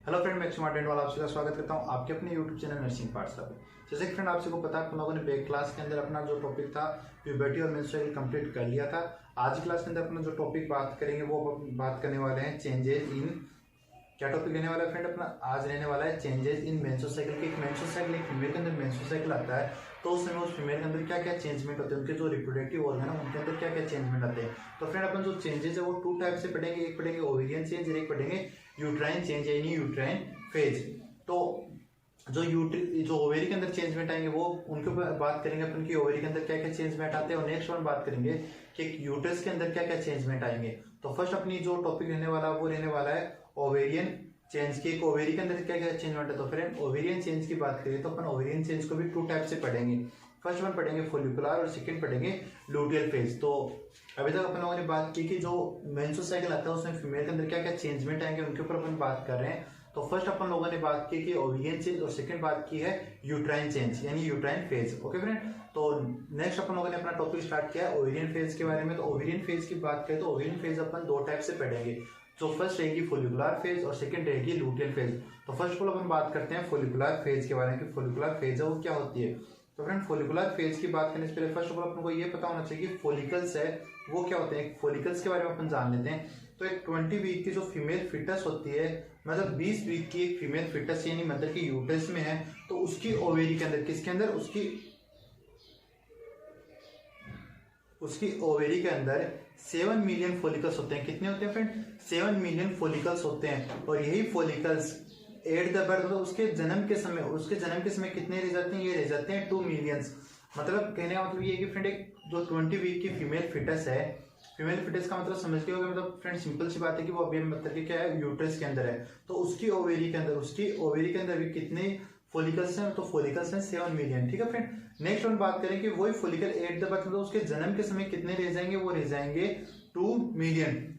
Hello friend, मैं smart वाला आपका स्वागत करता हूं आपके अपने यूट्यूब चैनल नर्सिंग पाठशाला पे। जैसे कि फ्रेंड आप सबको पता है, हम लोगों ने बैक क्लास के अंदर अपना जो टॉपिक था प्यूबर्टी और मेंस्ट्रुअल कंप्लीट कर लिया था। आज की क्लास के अंदर अपना जो टॉपिक बात करेंगे वो बात करने वाले हैं चेंजेस इन, क्या टॉपिक रहने वाला है फ्रेंड अपना आज रहने वाला है चेंजेस इन मेंस्ट्रुअल साइकिल। एक मेंस्ट्रुअल साइकिल, एक फीमेल के अंदर मेंस्ट्रुअल साइकिल आता है तो उस समय उस फीमेल के अंदर क्या क्या चेंजमेंट होते हैं, उनके जो रिप्रोडक्टिव ऑर्गन है उनके अंदर क्या क्या चेंजमेंट आते हैं। तो फ्रेंड अपन जो चेंजेस है वो टू टाइप से पढ़ेंगे, एक पढ़ेंगे ओवेरियन चेंज और एक पढ़ेंगे यूट्राइन चेंज यानी यूट्राइन फेज। तो जो ओवेरी के अंदर चेंजमेंट आएंगे वो उनके ऊपर बात करेंगे अपन की ओवेरी के अंदर क्या क्या चेंजमेंट आते हैं, और नेक्स्ट वन बात करेंगे कि यूट्रस के अंदर क्या क्या चेंजमेंट आएंगे। तो फर्स्ट अपनी जो टॉपिक रहने वाला वो रहने वाला है ओवेरियन चेंज की। एक ओवेरी के अंदर क्या क्या चेंजमेंट है। तो फ्रेंड ओवेरियन चेंज की बात करें तो अपन ओवेरियन चेंज को भी टू टाइप से पढ़ेंगे। फर्स्ट वन पढ़ेंगे फोलिकुलर और सेकंड पढ़ेंगे लूटियल फेज। तो अभी तक अपन लोगों ने बात की कि जो मेंस्ट्रुअल साइकिल आता है उसमें फीमेल के अंदर क्या क्या चेंजमेंट आएंगे उनके ऊपर अपन बात कर रहे हैं। तो फर्स्ट अपन लोगों ने बात की कि ओवेरियन चेंज और सेकंड बात की है यूट्राइन चेंज यानी यूट्राइन फेज। ओके फ्रेंड, तो नेक्स्ट अपन लोगों ने अपना टॉपिक स्टार्ट किया ओवेरियन फेज के बारे में। तो ओवेरियन फेज की बात करें तो ओवेरियन फेज अपन दो टाइप से पढ़ेंगे। जो फर्स्ट रहेगी फोलिकुलर फेज और सेकंड रहेगी लूटियल फेज। तो फर्स्ट ऑफ ऑल अपन बात करते हैं फोलिकुलर फेज के बारे में कि फोलिकुलर फेज है वो क्या होती है। तो फ्रेंड फोलिकुलर फेज की बात करने से पहले फर्स्ट ऑफ ऑल अपन को ये पता होना चाहिए कि फोलिकल्स है वो क्या होते हैं। फोलिकल्स के बारे में अपन जान लेते हैं। तो एक 20 वीक की जो फीमेल फिटस होती है, मतलब 20 वीक की एक फीमेल फिटस यानी मदर की यूट्रस में है, तो उसकी ओवेरी के अंदर किसके अंदर उसकी ओवेरी के अंदर 7 मिलियन फोलिकल्स होते हैं। कितने होते हैं फ्रेंड? 7 मिलियन फोलिकल्स होते हैं। और यही फोलिकल्स एट द बर्थ उसके जन्म के समय कितने रह जाते हैं? ये रह जाते हैं 2 मिलियंस। मतलब कहने का मतलब ये कि फ्रेंड एक जो 20 वीक की फीमेल फिटस है, फीमेल फिटस का मतलब समझ गए होगा। मतलब फ्रेंड सिंपल सी बात है कि वो अभी मतलब कि क्या है यूट्रस के अंदर है, तो उसकी ओवेरी के अंदर भी कितने फोलिकल्स हैं? तो फोलिकल्स हैं 7 मिलियन। ठीक है फ्रेंड, नेक्स्ट वन बात करें कि वही फोलिकल एट द बर्थ मतलब उसके जन्म के समय कितने रह जाएंगे? वो रह जाएंगे 2 मिलियन।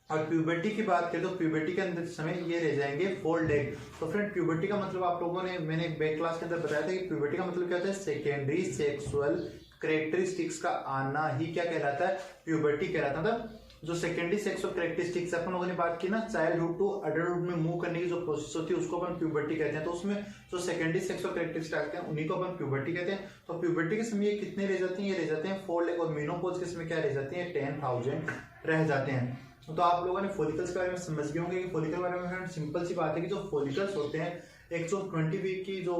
और प्यूबर्टी की बात करें तो प्यूबर्टी के अंदर समय ये रह जाएंगे 4 लैख। तो फ्रेंड प्यूबर्टी का मतलब आप लोगों ने मैंने बैक क्लास के अंदर बताया था कि प्यूबर्टी का मतलब क्या होता है? सेकेंडरी सेक्सुअल कैरेक्टरिस्टिक्स का आना ही क्या कहलाता है? प्यूबर्टी कहलाता है। मतलब जो सेकेंडरी सेक्सुअल कैरेक्टरिस्टिक्स अपन लोगों ने बात की ना, चाइल्डहुड टू अडल्टहुड में मूव करने की जो प्रोसेस होती है उसको अपन प्यूबर्टी कहते हैं। तो उसमें जो सेकेंडरी सेक्सुअल कैरेक्टरिस्टिक्स आते हैं उन्हीं को अपन प्यूबर्टी कहते हैं। तो प्यूबर्टी के समय ये कितने रह जाते हैं? ये रह जाते हैं 4 लाख। और मेनोपॉज के समय क्या रह जाते हैं? 10,000 रह जाते हैं। तो आप लोगों ने फोलिकल्स के बारे में समझ गए होंगे कि फोलिकल के बारे में सिंपल सी बात है कि जो फोलिकल्स होते हैं, एक जो 20 वीक की जो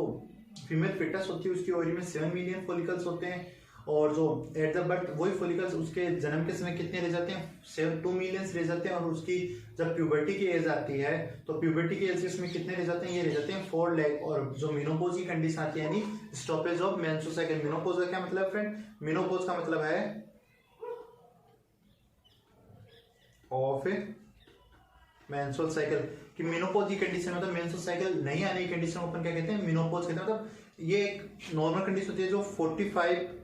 फीमेल फिटस होती है उसकी ओवरी में 7 मिलियन फोलिकल्स होते हैं। और जो एट द बर्थ वही फोलिकल्स उसके जन्म के समय कितने रह जाते हैं? 2 मिलियंस रह जाते हैं। और उसकी जब प्यूबर्टी की एज आती है तो प्यूबर्टी की एज में कितने रह जाते हैं? ये रह जाते हैं 4 लाख। और जो मेनोपॉज की कंडीशन आती है यानी stoppage of menstrual cycle. Menopause का क्या मतलब फ्रेंड? मेनोपॉज का मतलब है ऑफ मेंस्ट्रुअल साइकिल कि मेनोपॉज की कंडीशन मतलब मेंस्ट्रुअल साइकिल नहीं आने की कंडीशन अपन क्या कहते हैं? मेनोपॉज कहते हैं। मतलब ये एक नॉर्मल कंडीशन होती है जो 45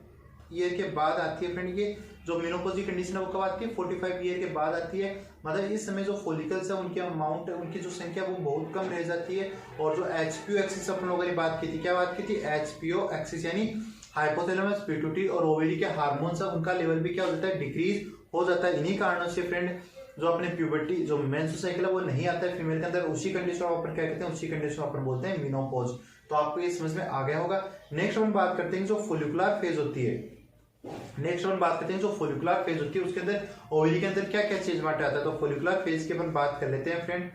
ईयर के बाद आती है फ्रेंड। ये जो मेनोपॉज की कंडीशन है वो कब आती है? 45 ईयर के बाद आती है। मतलब इस समय जो फोलिकल्स है उनकी अमाउंट, उनकी जो संख्या वो बहुत कम रह जाती है। और जो एचपीओ एक्सिस अपन लोगों ने बात की थी, क्या बात की थी? एचपीओ एक्सिस यानी हाइपोथैलेमस पिट्यूटरी और ओवेरी के हार्मोन्स है उनका लेवल भी क्या हो जाता है? डिक्रीज हो जाता है। इन्हीं कारणों से फ्रेंड जो अपने प्यूबर्टी जो मेंस्ट्रुअल साइकिल है वो नहीं आता है फीमेल के अंदर, उसी कंडीशन को अपन क्या कहते हैं? उसी कंडीशन को अपन बोलते हैं मेनोपॉज। तो आपको ये समझ में आ गया होगा। नेक्स्ट वन बात करते हैं जो फोलिकुलर फेज होती है। जो फोलिकुलर फेज होती है उसके अंदर ओवरी के अंदर क्या क्या चेंजमेंट आता है। तो फोलिकुलर फेज की अपन बात कर लेते हैं फ्रेंड।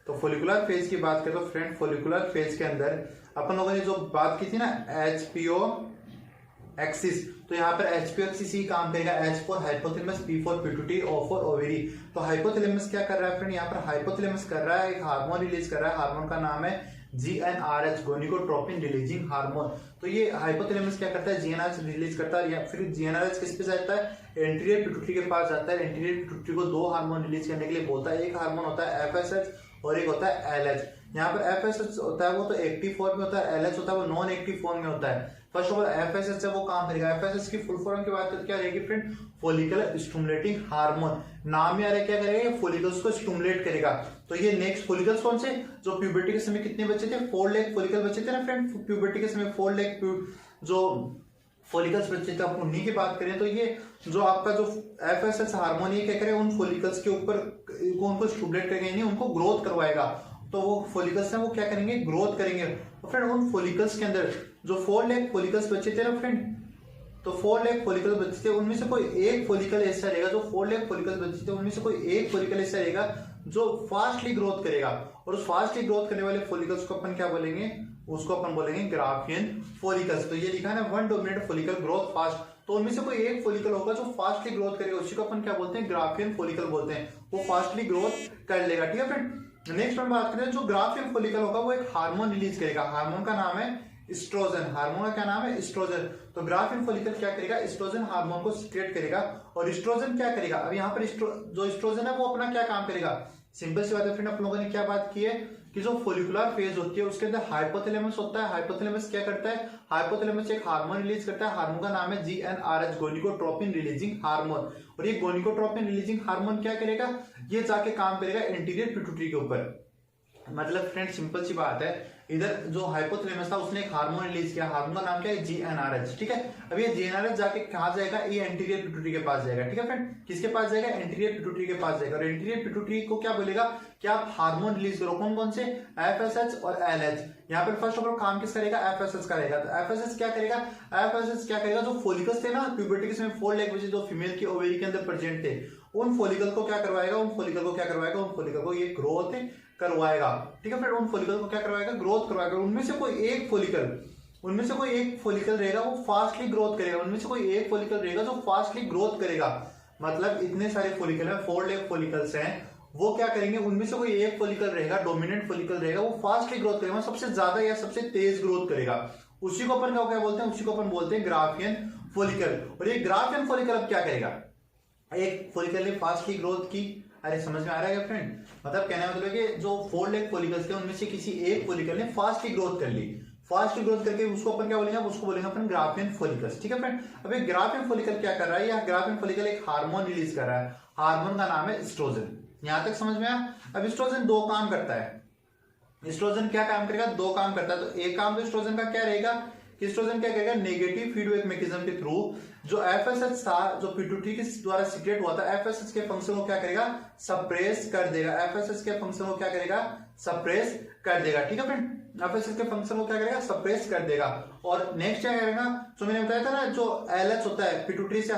तो फोलिकुलर फेज की बात करें तो फ्रेंड फोलिकुलर फेज के अंदर अपन लोगों ने जो बात की थी ना एचपीओ एक्सिस, तो यहाँ पर एचपीओ एक्सिस ही काम करेगा। H for hypothalamus, P for pituitary, O for ovary. तो हाइपोथैलेमस क्या कर रहा है फ्रेंड? यहाँ पर हाइपोथैलेमस कर रहा है एक हार्मोन रिलीज कर रहा है। हार्मोन का नाम है GnRH, गोनिकोट्रोपिन रिलीजिंग हार्मोन। तो ये हाइपोथैलेमस क्या करता है? GnRH रिलीज करता है। या फिर GnRH किस पे जाता है? एंटीरियर पिट्यूटरी के पास जाता है। एंटीरियर पिट्यूटरी को 2 हार्मोन रिलीज करने के लिए बोलता है। एक हार्मोन होता है FSH और एक होता है LH। यहाँ पर FSH होता है वो तो एक्टिव फॉर्म में होता है, LH होता है वो नॉन एक्टिव फॉर्म में होता है। फर्स्ट ऑफ ऑल FSH से वो काम करेगा। FSH की फुल फॉर्म की बात करते क्या रहेगी फ्रेंड? Follicular stimulating hormone. नाम में आ रहा है क्या करेगा? फोलिकल्स को स्टिमुलेट करेगा। तो ये नेक्स्ट फोलिकल्स कौन से? जो प्यूबर्टी के समय कितने बचे थे? 4 लाख फोलिकल बचे थे ना फ्रेंड। प्यूबर्टी के समय 4 लाख जो फोलिकल्स बचे थे, आप उन्हीं की बात करें तो ये जो आपका जो FSH हार्मोन ये क्या करेगा? उन फोलिकल्स के ऊपर उनको स्टिमुलेट करेगा यानी उनको ग्रोथ करवाएगा। तो वो फॉलिकल्स हैं वो क्या करेंगे, ग्रोथ करेंगे। तो फ्रेंड उन फॉलिकल्स के अंदर जो 4 लाख फॉलिकल्स बचे थे ना फ्रेंड, तो 4 लाख फॉलिकल बचे थे, उनमें से कोई एक फॉलिकल ऐसा रहेगा, जो 4 लाख फॉलिकल बचे थे उनमें से कोई एक फॉलिकल ऐसा रहेगा जो फास्टली ग्रोथ करेगा, और उस फास्टली ग्रोथ करने वाले फॉलिकल्स को अपन क्या बोलेंगे, उसको अपन बोलेंगे ग्राफियन फॉलिकल्स। तो ये लिखा है ना, one dominant follicle growth fast, तो उनमें से कोई एक फॉलिकल होगा जो फास्टली ग्रोथ करेगा, उसी को अपन क्या बोलते हैं, ग्राफियन फॉलिकल बोलते हैं, वो फास्टली ग्रोथ कर लेगा। ठीक है फ्रेंड, नेक्स्ट हम बात करें, जो ग्राफियन फॉलिकल होगा वो एक हार्मोन रिलीज करेगा, हार्मोन का नाम है एस्ट्रोजन, हार्मोन का क्या नाम है, एस्ट्रोजन। तो ग्राफियन फॉलिकल क्या करेगा, एस्ट्रोजन हार्मोन को सीक्रेट करेगा, और एस्ट्रोजन क्या करेगा, अब यहाँ पर जो एस्ट्रोजन है वो अपना क्या काम करेगा, सिंपल सी बात है फ्रेंड, आप लोगों ने क्या बात की है कि जो फोलिकुलर फेज होती है उसके अंदर हाइपोथैलेमस होता है, हाइपोथैलेमस क्या करता है, हाइपोथैलेमस एक हार्मोन रिलीज करता है, हार्मोन का नाम है GnRH, गोनिकोट्रोपिन रिलीजिंग हार्मोन, और ये गोनिकोट्रोपिन रिलीजिंग हार्मोन क्या करेगा, ये जाके काम करेगा एंटीरियर पिट्यूटरी के ऊपर। मतलब फ्रेंड सिंपल सी बात है, इधर जो हाइपोथैलेमस था उसने एक हार्मोन रिलीज किया, हार्मोन का नाम क्या है, GnRH। ठीक है, अब ये GnRH जाके कहां जाएगा, ये एंटीरियर पिट्यूटरी के पास जाएगा। ठीक है फ्रेंड, किसके पास जाएगा, एंटीरियर पिट्यूटरी के पास जाएगा, और एंटीरियर पिट्यूटरी को क्या बोलेगा कि आप हार्मोन रिलीज करो, कौन कौन से, FSH और LH। यहाँ पर फर्स्ट ऑफ ऑल काम किस करेगा, FSH करेगा। तो FSH क्या करेगा, FSH क्या करेगा, जो फॉलिकल्स थे ना प्यूबर्टी के समय 4 लाख बजे जो फीमेल की ओवेरी के अंदर प्रेजेंट थे, उन फॉलिकल को क्या करवाएगा, उन फॉलिकल को क्या करवाएगा, उन फॉलिकल को ये ग्रोथ करवाएगा। ठीक है फ्रेंड, उन फॉलिकल को क्या करवाएगा, ग्रोथ करवाएगा। उनमें से कोई एक फॉलिकल रहेगा वो फास्टली ग्रोथ करेगा, उनमें से कोई एक फॉलिकल रहेगा जो फास्टली ग्रोथ करेगा। मतलब इतने सारे फॉलिकल है, 4 लाख फॉलिकल्स हैं, वो क्या करेंगे, उनमें से कोई एक फॉलिकल रहेगा, डोमिनेंट फॉलिकल रहेगा, वो फास्टली ग्रोथ करेगा, सबसे ज्यादा या सबसे तेज ग्रोथ करेगा, उसी को अपन क्या बोलते हैं, उसी को अपन बोलते हैं ग्राफियन फॉलिकल। और ये ग्राफियन फॉलिकल अब क्या करेगा, एक फॉलिकल ने फास्टली ग्रोथ की, अरे समझ में आ रहा है क्या फ्रेंड, मतलब कहने का मतलब कि जो 4 लाख फॉलिकल्स थे उनमें से किसी एक फॉलिकल ने फास्टली ग्रोथ कर ली, फास्टली ग्रोथ करके उसको अपन क्या बोलेंगे, उसको बोलेंगे अपन ग्राफियन फॉलिकल्स। ठीक है फ्रेंड, अब एक ग्राफियन फॉलिकल क्या कर रहा है, यह ग्राफियन फॉलिकल एक हार्मोन रिलीज कर रहा है, हार्मोन का नाम है एस्ट्रोजन। यहां तक समझ में आया। अब एस्ट्रोजन 2 काम करता है, एस्ट्रोजन क्या काम करेगा, 2 काम करता है। तो एक काम तो एस्ट्रोजन का क्या रहेगा, एस्ट्रोजन क्या करेगा, नेगेटिव फीडबैक मैकेनिज्म के थ्रू जो FSH था, जो पिट्यूटरी के द्वारा सीक्रेट हुआ था, FSH के फंक्शन को क्या करेगा, सप्रेस कर देगा, FSH के फंक्शन को क्या करेगा, सप्रेस कर देगा। ठीक है फ्रेंड, FSH के फंक्शन को क्या करेगा, सप्रेस कर देगा। और नेक्स्ट क्या करेगा, जो मैंने बताया था ना, जो LH होता है पिट्यूटरी से,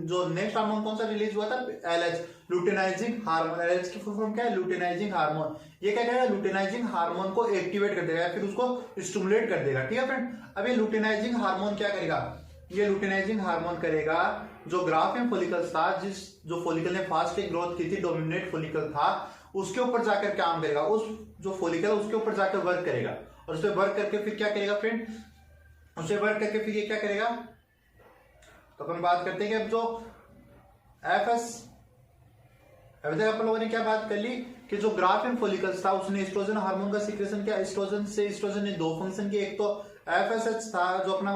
जो नेक्स्ट हार्मोन कौन सा रिलीज हुआ था, LH, लुटेनाइजिंग हार्मोन। LH की फुल फॉर्म क्या है, लुटेनाइजिंग हार्मोन। ये क्या करेगा, लुटेनाइजिंग हार्मोन को एक्टिवेट कर देगा, फिर उसको स्टिमुलेट कर देगा। ठीक है फ्रेंड, अब ये लुटेनाइजिंग हार्मोन क्या करेगा, ये लुटेनाइजिंग हार्मोन करेगा जो ग्राफियन फॉलिकल्स था, जो फॉलिकल ने फास्टली ग्रोथ की थी, डोमिनेट फॉलिकल था, उसके ऊपर जाकर काम करेगा, उस जो फॉलिकल उसके ऊपर जाकर वर्क करेगा, और उस पर वर्क करके फिर क्या करेगा फ्रेंड, उसे वर्क करके फिर ये क्या करेगा। तो अपन बात करते हैं कि अब जो अभी तक अपन लोगों ने क्या बात कर ली कि जो ग्राफियन फॉलिकल्स था उसने एस्ट्रोजन हार्मोन का सीक्रेशन किया, एस्ट्रोजन ने 2 फंक्शन किए, एक तो FSH था जो अपना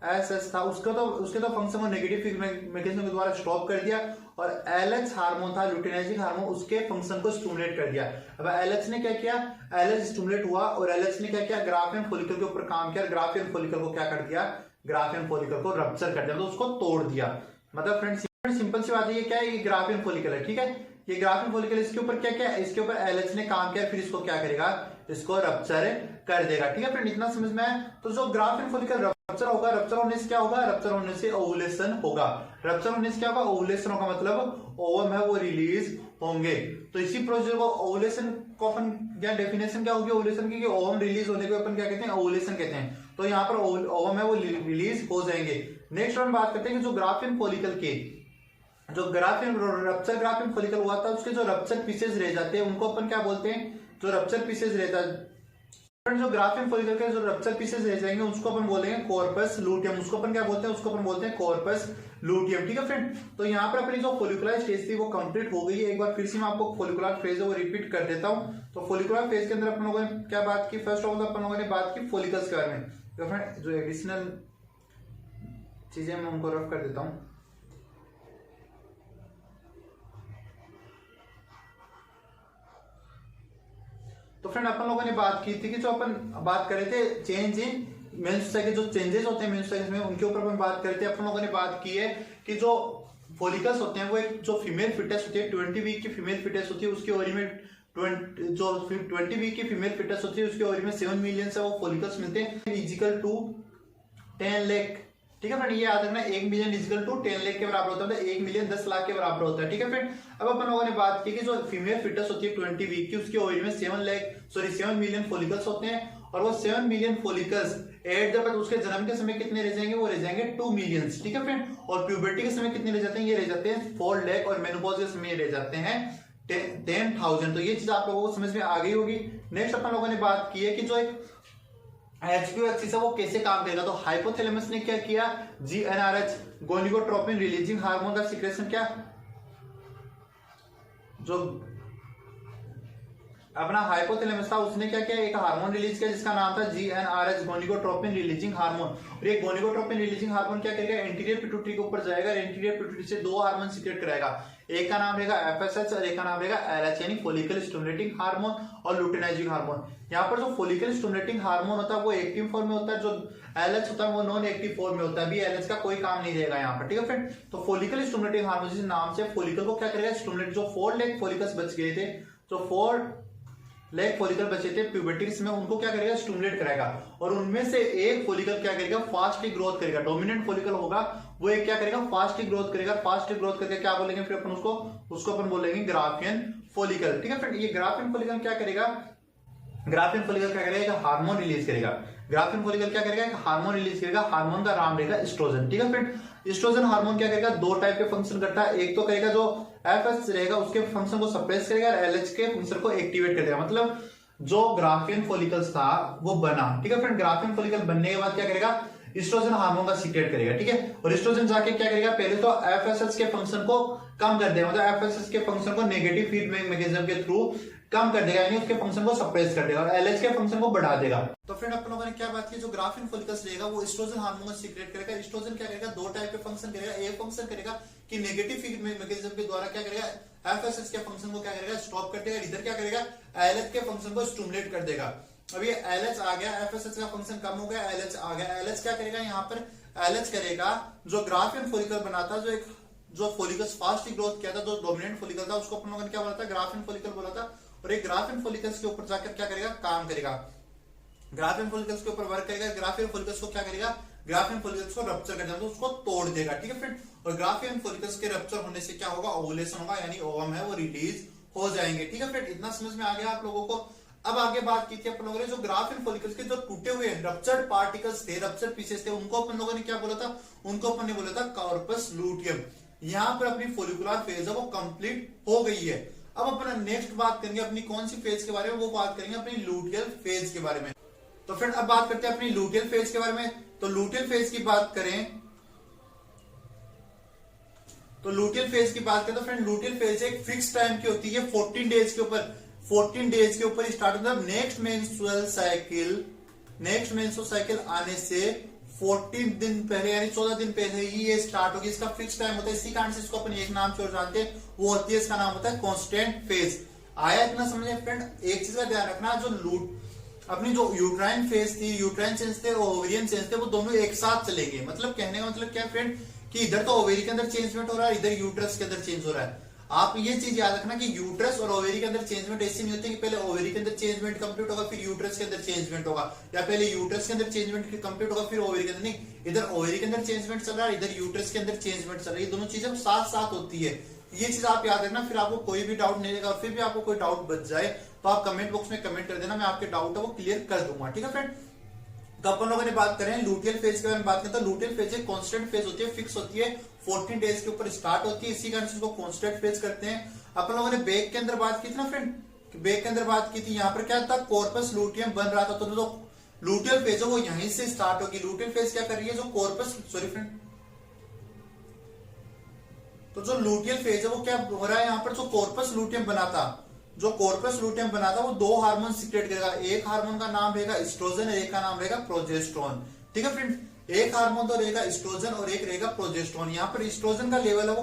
FSH था, उसके तो फंक्शन को नेगेटिव मैकेनिज्म के द्वारा स्टॉप कर दिया, और LH हार्मोन था, लुटेनाइजिंग हार्मोन, उसके फंक्शन को स्टिमुलेट कर दिया। अब LH ने क्या किया, LH स्टिमुलेट हुआ, और LH ने क्या किया, ग्राफियन फॉलिकल के ऊपर काम किया, ग्राफियन फॉलिकल को क्या कर दिया, ग्राफियन फॉलिकल को रप्चर कर दिया, तो उसको तोड़ दिया। मतलब फ्रेंड्स सिंपल सी बात है, ये क्या है, ये ग्राफियन फॉलिकल है। ठीक है, ये ग्राफियन फॉलिकल, इसके ऊपर क्या क्या, इसके ऊपर LH ने काम किया, फिर इसको क्या करेगा, इसको रप्चर कर देगा। ठीक है फ्रेंड, इतना समझ में आया। तो जो ग्राफियन फॉलिकल रप्चर होगा, रप्चर होने से क्या होगा, रप्चर होने से ओवुलेशन होगा, रप्चर होने से क्या होगा, ओवुलेशन होगा, मतलब ओवम है वो रिलीज होंगे। तो इसी प्रोसीजर को ओवुलेशन को अपन क्या डेफिनेशन क्या होगी ओवुलेशन की, ओवम रिलीज होने को अपन क्या कहते हैं, ओवुलेशन कहते हैं। तो यहाँ पर ओवम है वो रिलीज हो जाएंगे। नेक्स्ट हम बात करते हैं कि जो ग्राफियन फॉलिकल के जो रप्चर ग्राफियन फॉलिकल हुआ था, उसके जो रप्चर पीसेस रह जाते हैं उनको अपन क्या बोलते हैं, जो रप्चर पीसेस रहता है, जो ग्राफियन फॉलिकल के जो रप्चर पीसेस रह जाएंगे उसको अपन बोलेंगे कॉर्पस लूटियम। उसको अपन क्या बोलते हैं, उसको अपन बोलते हैं कॉर्पस लूटियम। ठीक है फ्रेंड, तो यहाँ पर अपनी जो फॉलिकुलर स्टेज थी वो कंप्लीट हो गई है। एक बार फिर से मैं आपको फॉलिकुलर फेज है वो रिपीट कर देता हूँ। तो फॉलिकुलर फेज के अंदर अपन लोगों ने क्या बात की, फर्स्ट ऑफ ऑल अपन लोगों ने बात की फॉलिकल्स के बारे में। तो फ्रेंड जो एडिशनल चीजें मैं उनको रफ कर देता हूँ। तो फ्रेंड अपन लोगों ने बात की थी कि जो अपन बात कर रहे थे चेंज इन मेंस साइकिल, जो चेंजेस होते हैं मेंस साइकिल में, उनके ऊपर अपन बात करते हैं। अपन लोगों ने बात की है कि जो फॉलिकल्स होते हैं वो एक जो फीमेल फिटनेस होती है 20 वीक की फीमेल फिटनेस होती है, उसके ओरी में 20 वीक की फीमेल फिटस होती है उसके ओवरी में 7 मिलियन से वो फॉलिकल्स मिलते हैं इजिकल टू 10 लाख। ठीक है फ्रेंड, ये याद रखना 1 मिलियन इजिकल टू 10 लाख के बराबर होता है, 1 मिलियन 10 लाख के बराबर होता है। ठीक है फ्रेंड, अब अपन लोगों ने बात की कि जो फीमेल फिटस होती है 20 वीक की उसके ओवरी में 7 मिलियन फॉलिकल्स होते हैं और वो 7 million follicles at the birth उसके जन्म के समय कितने रह जाएंगे, वो रह जाएंगे 2 मिलियन। ठीक है फ्रेंड, और प्यूबर्टी के समय कितने रह जाते हैं, ये रह जाते हैं 4 लाख और मेनोपॉज के समय रह जाते हैं 10,000। तो ये चीज आप लोगों को समझ में आ गई होगी। नेक्स्ट अपन लोगों ने बात की है कि जो एक एचपीओ एक्सिस है वो कैसे काम करेगा। तो हाइपोथैलेमस ने क्या किया, जीएनआरएच गोनिगोट्रोपिन रिलीजिंग हार्मोन का सीक्रेशन क्या जो अपना हाइपोथैलेमस था उसने क्या किया, एक हार्मोन रिलीज किया जिसका नाम था जीएनआरएच गोनिगोट्रोपिन रिलीजिंग हार्मोन। और ये गोनिगोट्रोपिन रिलीजिंग हार्मोन क्या करेगा, एंटीरियर पिट्यूटरी के ऊपर जाएगा, एंटीरियर पिट्यूटरी से 2 हार्मोन सीक्रेट कराएगा, एक का नाम रहेगा एफएसएच और एक का नाम रहेगा एलएच यानी फॉलिकल स्टिमुलेटिंग हार्मोन और लुटेनाइजिंग हार्मोन। यहाँ पर जो फॉलिकल स्टिमुलेटिंग हार्मोन होता है वो एक्टिव फॉर्म में होता है, जो एलएच होता है वो नॉन एक्टिव फॉर्म में होता है। अभी एलएच का कोई काम नहीं रहेगा यहाँ पर। ठीक है फ्रेंड, तो फॉलिकल स्टिमुलेटिंग हार्मोन जिस नाम से फॉलिकल को क्या करेगा स्टिमुलेट, जो 4 लाख फॉलिकल्स बच गए थे, जो 4 लाख फॉलिकल बचे थे प्यूबर्टी के समय, उनको क्या करेगा स्टिमुलेट कराएगा और उनमें से एक फॉलिकल क्या करेगा फास्टली ग्रोथ करेगा, डोमिनेंट फॉलिकल होगा वो एक क्या करेगा फास्टली ग्रोथ करेगा। फास्टली ग्रोथ करके क्या बोलेंगे फिर अपन उसको अपन बोलेंगे ग्राफियन फॉलिकल। ठीक है फ्रेंड, ये ग्राफियन फॉलिकल क्या करेगा, ग्राफियन फॉलिकल क्या करेगा, हार्मोन रिलीज करेगा। ग्राफियन फॉलिकल क्या करेगा, एक हार्मोन रिलीज करेगा, हार्मोन का नाम रहेगा एस्ट्रोजन। ठीक है फ्रेंड, एस्ट्रोजन हार्मोन क्या करेगा, 2 टाइप के फंक्शन करता है, एक तो करेगा जो एफएस रहेगा उसके फंक्शन को सप्रेस करेगा और एलएच के फंक्शन को एक्टिवेट कर देगा। मतलब जो ग्राफियन फॉलिकल्स था वो बना। ठीक है फ्रेंड, ग्राफियन फॉलिकल बनने के बाद क्या करेगा एस्ट्रोजन हार्मोन का सीक्रेट करेगा। ठीक है, और एस्ट्रोजन जाके क्या करेगा, पहले तो एफएसएच के फंक्शन को कम कर देगा, मतलब एफएसएच के फंक्शन को नेगेटिव फीडबैक मैकेनिज्म के थ्रू कम कर देगा यानी उसके फंक्शन को सप्रेस कर देगा और एलएच के फंक्शन को बढ़ा देगा। तो फ्रेंड अपन लोगों ने क्या बात की, जो ग्राफियन फॉलिकल्स रहेगा वो एस्ट्रोजन हार्मोन का सीक्रेट करेगा। एस्ट्रोजन क्या करेगा, 2 टाइप के फंक्शन करेगा, एक फंक्शन करेगा कि नेगेटिव फीडबैक मैकेनिज्म के द्वारा क्या करेगा एफएसएच के फंक्शन को क्या करेगा स्टॉप कर देगा, इधर क्या करेगा एलएच के फंक्शन को स्टिमुलेट कर देगा। अब ये एलएच आ गया, एफएसएच का फंक्शन कम हो गया, एलएच आ गया। एलएच क्या करेगा, यहाँ पर एलएच करेगा जो ग्राफियन फॉलिकल बनाता, जो फॉलिकल्स फास्ट ग्रोथ किया था, जो डोमिनेंट फॉलिकल था उसको अपन लोगों ने क्या बोला था, ग्राफियन फॉलिकल बोला था। और एक ग्राफियन फॉलिकल्स के ऊपर जाकर क्या करेगा काम करेगा, ग्राफियन फॉलिकल्स के ऊपर वर्क करेगा। ग्राफियन फॉलिकल्स को क्या करेगा, ग्राफियन फॉलिकल्स को रप्चर कर देगा, तो उसको तोड़ देगा। ठीक है फ्रेंड, और ग्राफियन फॉलिकल्स के रप्चर होने से क्या होगा, ओवुलेशन होगा यानी ओवम है वो रिलीज हो जाएंगे। ठीक है फ्रेंड, इतना समझ में आ गया आप लोगों को। अब आगे बात की थी अपन लोगों ने जो ग्राफियन फॉलिकल्स के जो टूटे हुए रप्चर्ड पार्टिकल्स थे, रप्चर्ड पीसेस थे, उनको अपन लोगों ने क्या बोला था, उनको अपन ने बोला था कॉर्पस लूटियम। यहाँ पर अपनी फॉलिकुलर फेज है वो कंप्लीट हो गई है। अब अपन नेक्स्ट बात करेंगे अपनी कौन सी फेज के बारे में, वो बात करेंगे अपनी लूटियल फेज के बारे में। तो फ्रेंड अब बात करते हैं अपनी लूटियल फेज के बारे में। तो लूटियल फेज की बात करें तो लूटियल फेज की बात करें तो फ्रेंड लूटियल फेज एक फिक्स टाइम की होती है, 14 डेज के ऊपर स्टार्ट होता है। नेक्स्ट मेंस्ट्रुअल साइकिल आने से 14 दिन पहले यानी 14 दिन पहले ही ये स्टार्ट होगी, इसका फिक्स टाइम होता है। इसी कारण से इसको अपन एक नाम से जानते हैं, वो होती है, इसका नाम होता है कांस्टेंट फेज। आया इतना समझे फ्रेंड। एक चीज का ध्यान रखना, जो अपनी जो यूट्राइन फेज थी, यूट्राइन चेंज थे, ओवेरियन चेंज थे, वो दोनों एक साथ चलेंगे। मतलब कहने का मतलब क्या फ्रेंड कि इधर तो ओवेरी के अंदर चेंजमेंट हो रहा है, इधर यूट्रस के अंदर चेंज हो रहा है। आप ये चीज याद रखना कि यूट्रस और ओवेरी के अंदर चेंजमेंट ऐसी नहीं होती कि पहले ओवेरी के अंदर चेंजमेंट कंप्लीट होगा फिर यूट्रस के अंदर चेंजमेंट होगा, या पहले यूट्रस के अंदर चेंजमेंट कंप्लीट होगा फिर ओवेरी के अंदर। नहीं, इधर ओवेरी के अंदर चेंजमेंट चल रहा है, इधर यूट्रस के अंदर चेंजमेंट चल रही है। दोनों चीजें साथ साथ होती है, ये चीज आप याद रखना। फिर आपको कोई भी डाउट नहीं रहेगा, और फिर भी आपको कोई डाउट बच जाए तो आप कमेंट बॉक्स में कमेंट कर देना, मैं आपके डाउट है वो क्लियर कर दूंगा। ठीक है फ्रेंड, तो अपन लोगों ने बात करें लूटियल फेज के बारे में बात करें तो लूटियल फेज एक कांस्टेंट फेज होती है, फिक्स होती है, 14 डेज के ऊपर स्टार्ट होती है, इसी कारण से इसको कांस्टेंट फेज करते हैं। अपन लोगों ने बेक के अंदर बात की थी ना फ्रेंड, बेक के अंदर बात की थी, यहाँ पर क्या था कॉर्पस लूटियम बन रहा था, तो लूटियल फेज है वो यहीं से स्टार्ट होगी। लूटियल फेज क्या कर रही है, जो कॉर्पस सॉरी फ्रेंड तो जो लूटियल फेज है वो क्या हो रहा है, यहाँ पर जो कॉर्पस लूटियम बना था, जो कॉर्पस लूटियम बना था वो 2 हार्मोन सीक्रेट करेगा। एक हार्मोन का नाम रहेगा एस्ट्रोजन, एक का नाम रहेगा प्रोजेस्टेरोन। ठीक है फ्रेंड, एक हार्मोन तो रहेगा एस्ट्रोजन और एक रहेगा प्रोजेस्टेरोन। यहाँ पर एस्ट्रोजन का लेवल है वो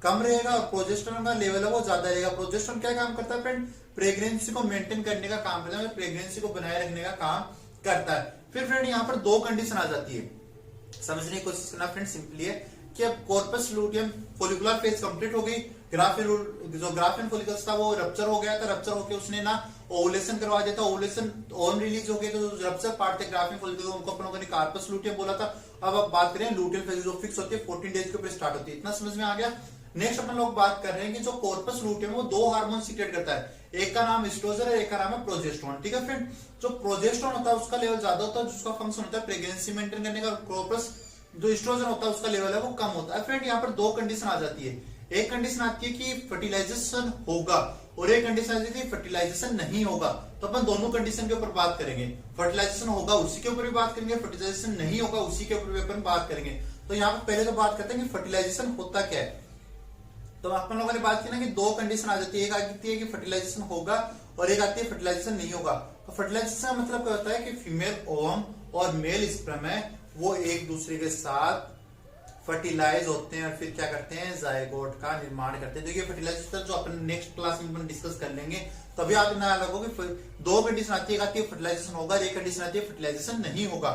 कम रहेगा और प्रोजेस्टेरोन का लेवल है वो ज्यादा रहेगा। प्रोजेस्टेरोन क्या काम करता है फ्रेंड, प्रेगनेंसी को मेंटेन करने का काम करता है, प्रेगनेंसी को बनाए रखने का काम करता है। फिर फ्रेंड यहाँ पर 2 कंडीशन आ जाती है, समझने की कोशिश करना फ्रेंड। सिंपली है कि अब corpus luteum follicular phase complete हो गई, ग्राफिन फॉलिकल्स था वो रप्चर हो गया था, रप्चर होकर उसने ना ओवुलेशन करवा दिया था, ओवुलेशन ओवम रिलीज हो गया, तो जो रप्चर पार्ट थे ग्राफिन फॉलिकल उनको अपन लोगों ने कार्पस लूटियम बोला था। अब आप बात करें लूटियल फेज जो फिक्स होती है 14 डेज के ऊपर स्टार्ट होती है, इतना समझ में आ गया। नेक्स्ट अपन लोग बात कर रहे हैं कि जो कॉर्पस लूटियम वो दो हार्मोन सीक्रेट करता है, एक का नाम एस्ट्रोजन है, एक का नाम है प्रोजेस्टेरोन। ठीक है फ्रेंड, जो प्रोजेस्टेरोन होता है उसका लेवल ज्यादा होता है, जिसका फंक्शन होता है प्रेगनेंसी मेंटेन करने का। कॉर्पस जो एस्ट्रोजन होता है उसका लेवल है वो कम होता है। फ्रेंड यहाँ पर दो कंडीशन आ जाती है, एक कंडीशन आती है कि फर्टिलाइजेशन होगा और एक कंडीशन आती है कि फर्टिलाइजेशन नहीं होगा। तो अपन दोनों कंडीशन के ऊपर बात करेंगे, फर्टिलाइजेशन होगा उसी के ऊपर भी बात करेंगे, फर्टिलाइजेशन नहीं होगा उसी के ऊपर भी अपन बात करेंगे। तो यहाँ पर पहले तो बात करते हैं कि फर्टिलाइजेशन होता क्या है। तो अपन लोगों ने बात की ना कि दो कंडीशन आ जाती है, एक आती है कि फर्टिलाइजेशन होगा और एक आती है फर्टिलाइजेशन नहीं होगा। तो फर्टिलाइजेशन का मतलब क्या होता है कि फीमेल ओवम और मेल स्पर्म है वो एक दूसरे के साथ फर्टिलाइज होते हैं और फिर क्या करते हैं जायगोट का निर्माण करते हैं। देखिए फर्टिलाइजेशन जो अपन नेक्स्ट क्लास में अपन डिस्कस कर लेंगे, तभी आप इतना अलग होगा कि दो कंडीशन आती है, एक आती है फर्टिलाइजेशन होगा, एक कंडीशन आती है फर्टिलाइजेशन नहीं होगा।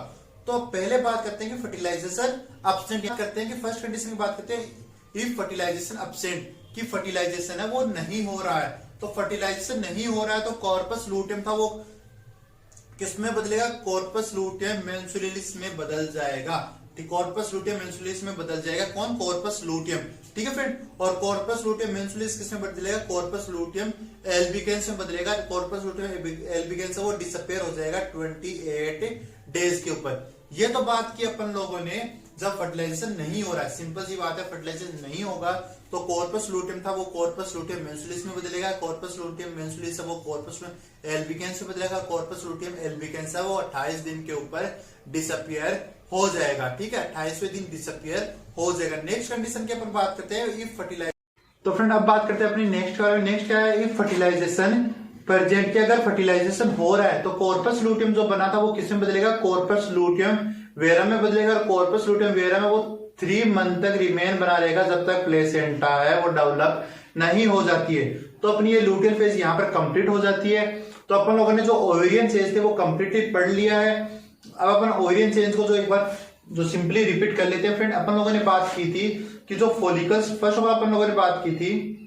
तो पहले बात करते हैं कि फर्टिलाइजेशन एब्सेंट करते हैं कि फर्स्ट कंडीशन की बात करते हैं इफ फर्टिलाइजेशन एब्सेंट, कि फर्टिलाइजेशन है वो नहीं हो रहा है। तो फर्टिलाइजेशन नहीं हो रहा है तो कॉर्पस लूटियम था वो किसमें बदलेगा, कॉर्पस लूटियम मेंसुरेलिस में बदल जाएगा। ठीक, कॉर्पस लूटियम मेंसुरेलिस में बदल जाएगा। कौन, कॉर्पस लूटियम। ठीक है फ्रेंड, और कॉर्पस लूटियम मेंसुरेलिस किसमें बदलेगा, कॉर्पस लूटियम एल्बिकेंस में बदलेगा। कॉर्पस लूटियम एल्बिकेंस वो डिसअपियर हो जाएगा 28 डेज के ऊपर। ये तो बात की अपन लोगों ने जब फर्टिलाइजेशन नहीं हो रहा है, सिंपल सी बात है, फर्टिलाइजेशन नहीं होगा तो कॉर्पस लूटियम था वो कॉर्पस लूटियम मेंसुरेलिस में बदलेगा। कॉर्पस लूटियम मेंसुरेलिस है वो कॉर्पस एल्बिकेंस में बदलेगा। कॉर्पस लूटियम एल्बिकेंस है वो 28 दिन के ऊपर डिसअपियर हो जाएगा। ठीक है, 28वें दिन डिसअपियर हो जाएगा। नेक्स्ट कंडीशन की अपन बात करते हैं इफ फर्टिलाइजेशन। तो फ्रेंड अब बात करते हैं अपनी नेक्स्ट क्या है, इफ फर्टिलाइजेशन प्रेजेंट, के अगर फर्टिलाइजेशन हो रहा है तो कॉर्पस लूटियम जो बना था वो किसमें बदलेगा, कॉर्पस लूटियम वेरम में बदलेगा। और कॉर्पस लूटियम वेरम में वो 3 मंथ तक रिमेन बना रहेगा जब तक प्लेसेंटा है वो डेवलप नहीं हो जाती है। तो अपनी ये लूटियल फेज यहाँ पर कंप्लीट हो जाती है। तो अपन लोगों ने जो ओवेरियन चेंज थे वो कंप्लीटली पढ़ लिया है। अब अपन ओवेरियन चेंज को जो एक बार जो सिंपली रिपीट कर लेते हैं। फ्रेंड अपन लोगों ने बात की थी कि जो फॉलिकल्स, फर्स्ट ऑफ ऑल अपन लोगों ने बात की थी,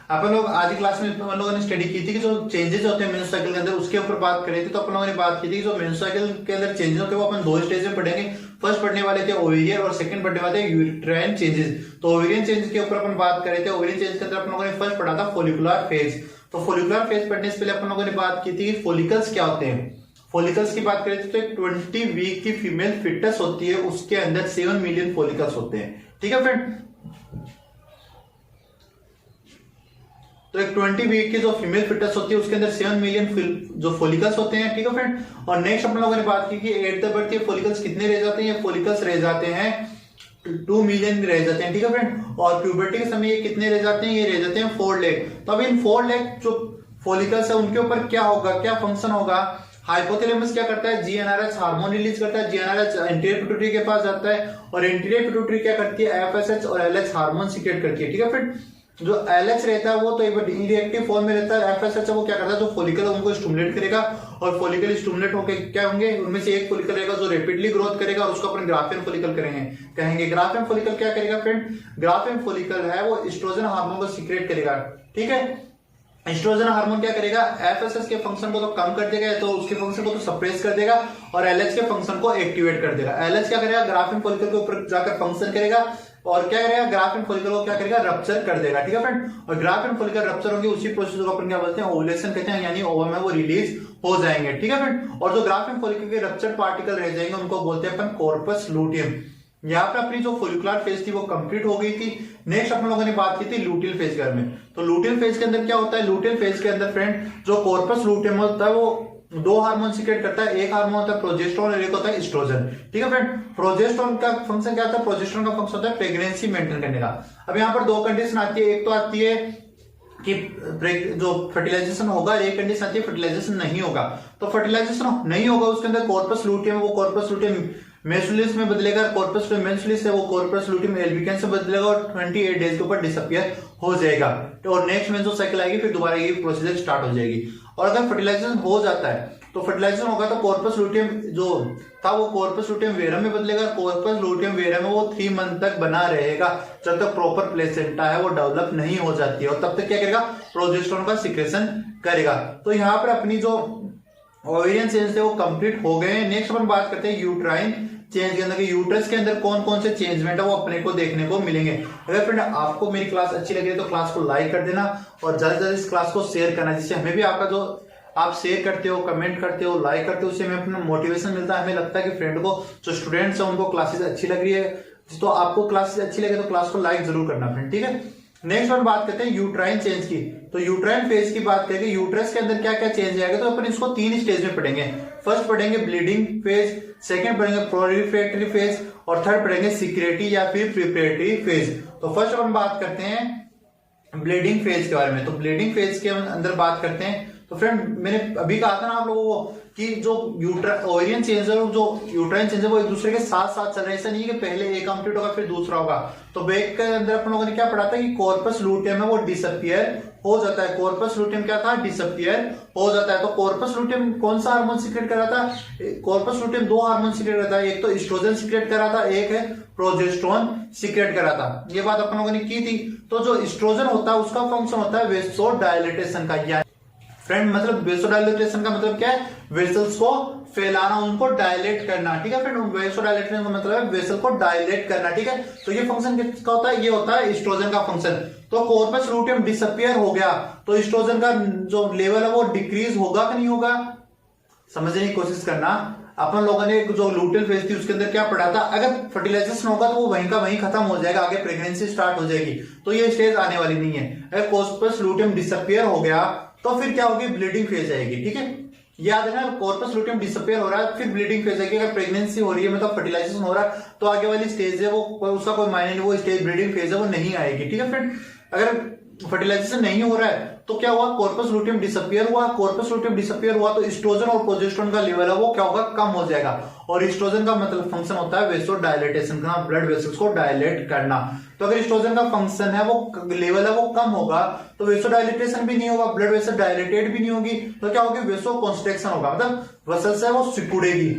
अपन लोग आज की क्लास में अपन लोगों ने स्टडी की थी कि जो चेंजेस होते हैं मेंस्ट्रुअल साइकिल के अंदर उसके ऊपर बात करी थी। तो अपन लोगों ने बात की थी कि जो मेंस्ट्रुअल साइकिल के अंदर चेंजेस होते हैं वो अपन दो स्टेज में पढ़ेंगे। फर्स्ट पढ़ने वाले थे ओवेरियन और सेकंड पढ़ने वाले थे यूट्राइन चेंजेस। तो ओवेरियन चेंज के ऊपर अपन बात कर रहे थे। ओवेरियन चेंज के अंदर अपन लोगों ने फर्स्ट पढ़ा था फॉलिकुलर फेज। तो फॉलिकुलर फेज पढ़ने से पहले अपन लोगों ने बात की थी कि फॉलिकल्स क्या होते हैं। फॉलिकल्स की बात करें तो एक 20 वीक की फीमेल फिटस होती है, उसके अंदर 7 मिलियन फॉलिकल्स होते हैं। ठीक है फ्रेंड, तो एक 20 वीक की जो फीमेल फिटस होती है उसके अंदर 7 मिलियन जो फॉलिकल्स होते हैं। ठीक है फ्रेंड, और नेक्स्ट हम लोगों ने बात की कि एट द बर्थ ये फॉलिकल्स कितने रह जाते हैं, ये फॉलिकल्स रह जाते हैं 2 मिलियन रह जाते हैं। ठीक है फ्रेंड, और प्यूबर्टी के समय ये कितने रह जाते हैं, ये रह जाते हैं 4 लाख। तो अब इन 4 लाख जो फॉलिकल्स है उनके ऊपर क्या होगा, क्या फंक्शन होगा। हाइपोथैलेमस क्या करता है, जीएनआरएच हार्मोन रिलीज करता है। जीएनआरएच एंटीरियर पिट्यूटरी के पास जाता है और एंटीरियर पिट्यूटरी क्या करती है, एफएसएच और एलएच हार्मोन सीक्रेट करती है। ठीक है फ्रेंड, जो एलएच रहता है वो तो एक बार इनरिएक्टिव फॉर्म में रहता है। एफएसएच वो क्या करता है, जो फॉलिकल है उनको स्टिमुलेट करेगा और फॉलिकल स्टिमुलेट होकर क्या होंगे, उनमें से एक फॉलिकल रहेगा जो रैपिडली ग्रोथ करेगा और उसको अपन ग्राफियन फॉलिकल कहेंगे। ग्राफियन फॉलिकल क्या करेगा फ्रेंड, ग्राफियन फॉलिकल है वो एस्ट्रोजन हार्मोन को सीक्रेट करेगा। ठीक है, एस्ट्रोजन हार्मोन क्या करेगा, एफएसएच के फंक्शन को तो कम कर देगा, तो उसके फंक्शन को तो सप्रेस कर देगा और एलएच के फंक्शन को एक्टिवेट कर देगा। एलएच क्या करेगा, ग्राफियन फॉलिकल के ऊपर जाकर फंक्शन करेगा और क्या करेगा, ग्राफियन फॉलिकल को क्या करेगा, रप्चर कर देगा। ठीक है फ्रेंड, और ग्राफियन फॉलिकल रप्चर होंगे उसी प्रोसेस को अपन क्या बोलते हैं, ओवुलेशन कहते हैं, यानी ओवम में वो रिलीज हो जाएंगे। ठीक है फ्रेंड, और जो ग्राफियन फॉलिकल के रप्चर पार्टिकल रह जाएंगे उनको बोलते हैं अपन कॉर्पस लूटियम। यहाँ पे अपनी जो फॉलिकुलर फेज थी वो कंप्लीट हो गई थी। नेक्स्ट अपन लोगों ने बात की थी लूटियल फेज के बारे में। तो लूटियल फेज के अंदर क्या होता है, लूटियल फेज के अंदर फ्रेंड जो कॉर्पस लूटियम होता है वो 2 हार्मोन सीक्रेट करता है। एक हार्मोन होता है प्रोजेस्टेरोन और एक होता है एस्ट्रोजन। ठीक है फ्रेंड, प्रोजेस्टेरोन का फंक्शन क्या होता है, प्रोजेस्टेरोन का फंक्शन होता है प्रेगनेंसी मेंटेन करने का। अब यहाँ पर 2 कंडीशन आती है, एक तो आती है कि जो फर्टिलाइजेशन होगा, एक कंडीशन आती है फर्टिलाइजेशन नहीं होगा। तो फर्टिलाइजेशन नहीं होगा उसके अंदर कॉर्पस लूटियम वो कॉर्पस लूटियम मेंसुरेलिस में बदलेगा, कॉर्पस मेंसुरेलिस है वो कॉर्पस लूटियम एल्बिकेंस से बदलेगा और 28 डेज के ऊपर डिसअपियर हो जाएगा। और नेक्स्ट मेंस्ट्रुअल साइकिल आएगी, फिर दोबारा ये प्रोसीजर स्टार्ट हो जाएगी। और अगर फर्टिलाइजेशन हो जाता है तो फर्टिलाइजेशन होगा तो कॉर्पस लूटियम जो था वो कॉर्पस लूटियम वेरम में बदलेगा। कॉर्पस लूटियम वेरम में वो 3 मंथ तक बना रहेगा जब तक प्रॉपर प्लेसेंटा है वो डेवलप नहीं हो जाती है, और तब तक क्या करेगा, प्रोजेस्टेरोन का सिक्रेशन करेगा। तो यहाँ पर अपनी जो ओवेरियन चेंज थे वो कंप्लीट हो गए हैं। नेक्स्ट अपन बात करते हैं यूट्राइन चेंज के अंदर, यूट्रस के अंदर कौन कौन से चेंजमेंट है वो अपने को देखने को मिलेंगे। अगर फ्रेंड आपको मेरी क्लास अच्छी लगी तो क्लास को लाइक कर देना और ज्यादा से ज्यादा इस क्लास को शेयर करना, जिससे हमें भी आपका जो आप शेयर करते हो, कमेंट करते हो, लाइक करते हो, उससे हमें अपना मोटिवेशन मिलता है। हमें लगता है कि फ्रेंड को, जो स्टूडेंट्स है उनको क्लासेस अच्छी लग रही है। तो आपको क्लासेस अच्छी लगे तो क्लास को लाइक जरूर करना फ्रेंड, ठीक है। नेक्स्ट बात करते हैं यूट्राइन चेंज की। तो यूट्राइन फेज की बात करेंगे, यूट्रस के अंदर क्या क्या चेंज आएगा, तो अपन इसको 3 स्टेज में पढ़ेंगे। फर्स्ट पढ़ेंगे ब्लीडिंग फेज, सेकंड पढ़ेंगे प्रोलिफरेटरी फेज, और थर्ड पढ़ेंगे सिक्रेटरी या फिर प्रिपरेटरी फेज। तो फर्स्ट अपन बात करते हैं ब्लीडिंग फेज के बारे में। तो ब्लीडिंग फेज के अंदर बात करते हैं, तो फ्रेंड मैंने अभी कहा था ना आप लोगों को कि जो ओवेरियन चेंज है, जो यूट्राइन चेंज है, वो एक दूसरे के साथ साथ चल रहे हैं। ऐसा नहीं है कि पहले एक कंप्लीट होगा फिर दूसरा होगा। तो बैक के अंदर अपन लोगों ने क्या पढ़ा था कि कॉर्पस लूटियम है वो डिसअपियर हो जाता है। कॉर्पस लूटियम क्या था, डिसअपियर हो जाता है। तो कॉर्पस लूटियम कौन सा हार्मोन सीक्रेट कर रहा था, कॉर्पस लूटियम 2 हार्मोन सीक्रेट करता है, एक तो एस्ट्रोजन सीक्रेट कर रहा था, एक है प्रोजेस्टेरोन सीक्रेट कर रहा था। ये बात अपन लोगों ने की थी। तो जो एस्ट्रोजन होता है उसका फंक्शन होता है वेसोडाइलेटेशन का। फ्रेंड मतलब वेसोडाइलेटेशन का मतलब क्या है, वेसल्स को फैलाना, उनको डायलेट करना, ठीक है फ्रेंड। वेसोडाइलेटेशन का मतलब है वेसल को डायलेट करना, ठीक है। तो ये फंक्शन किसका होता है, ये होता है एस्ट्रोजन का फंक्शन। तो कॉर्पस लूटियम डिसअपियर हो गया तो एस्ट्रोजन का जो लेवल है वो डिक्रीज होगा कि नहीं होगा, समझने की कोशिश करना। अपन लोगों ने जो लूटियल फेज थी उसके अंदर क्या पढ़ा था, अगर फर्टिलाइजेशन होगा तो वो वहीं का वहीं खत्म हो जाएगा, आगे प्रेगनेंसी स्टार्ट हो जाएगी। तो ये स्टेज आने वाली नहीं है। अगर कॉर्पस लूटियम डिसअपियर हो गया तो फिर क्या होगी, ब्लीडिंग फेज आएगी, ठीक है। याद है ना, कॉर्पस लूटियम डिसअपियर हो रहा है फिर ब्लीडिंग फेज आएगी। अगर प्रेगनेंसी हो रही है मतलब फर्टिलाइजेशन हो रहा है तो आगे वाली स्टेज है वो उसका कोई मायने नहीं, वो स्टेज ब्लीडिंग फेज है वो नहीं आएगी, ठीक है फ्रेंड। अगर फर्टिलाइजेशन नहीं हो रहा है तो क्या हुआ, कॉर्पस लूटियम डिसअपियर हुआ। कॉर्पस लूटियम डिसअपियर हुआ तो एस्ट्रोजन और प्रोजेस्टेरोन का लेवल है वो क्या होगा, कम हो जाएगा। और एस्ट्रोजन का मतलब फंक्शन होता है वेसोडाइलेटेशन का, ब्लड वेसल्स को डायलेट करना। तो अगर एस्ट्रोजन का फंक्शन है वो लेवल है वो कम होगा तो वेसोडाइलेटेशन भी नहीं होगा, ब्लड वेसल डायलेटेड भी नहीं होगी, तो क्या होगी, वेसोकॉन्स्ट्रिक्शन होगा, मतलब वेसल्स है वो सिकुड़ेगी।